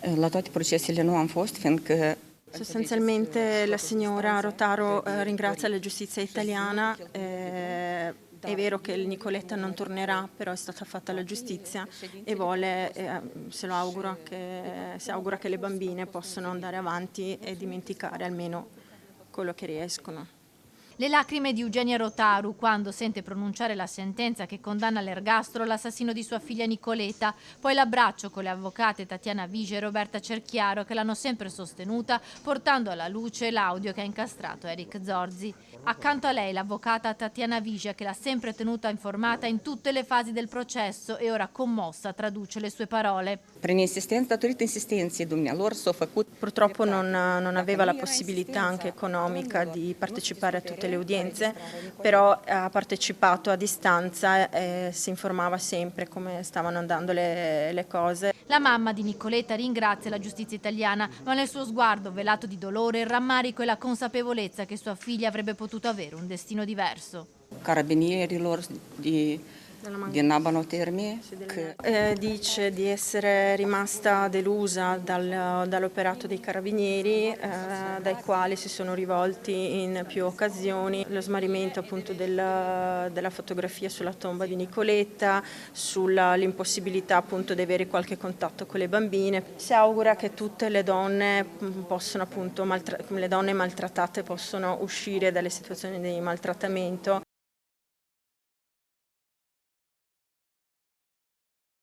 La toate procesele nu am fost, fiindcă Sostanzialmente la signora Rotaro ringrazia la giustizia italiana. È vero che il Nicoletta non tornerà, però è stata fatta la giustizia e si augura che le bambine possano andare avanti e dimenticare almeno quello che riescono. Le lacrime di Eugenia Rotaru quando sente pronunciare la sentenza che condanna all'ergastolo l'assassino di sua figlia Nicoletta, poi l'abbraccio con le avvocate Tatiana Vigia e Roberta Cerchiaro che l'hanno sempre sostenuta, portando alla luce l'audio che ha incastrato Eric Zorzi. Accanto a lei l'avvocata Tatiana Vigia che l'ha sempre tenuta informata in tutte le fasi del processo e ora commossa traduce le sue parole. Prin insistență, datorită insistenței dumnealor, s-a făcut. Purtroppo non aveva la possibilità anche economica di partecipare a tutte le udienze, però ha partecipato a distanza e si informava sempre come stavano andando le cose. La mamma di Nicoletta ringrazia la giustizia italiana, ma nel suo sguardo velato di dolore il rammarico e la consapevolezza che sua figlia avrebbe potuto avere un destino diverso. Carabinierilor di Nabano Terme che Dice di essere rimasta delusa dall'operato dei carabinieri, dai quali si sono rivolti in più occasioni. Lo smarrimento appunto della fotografia sulla tomba di Nicoletta, sull'impossibilità appunto di avere qualche contatto con le bambine. Si augura che tutte le donne possano appunto, le donne maltrattate possano uscire dalle situazioni di maltrattamento.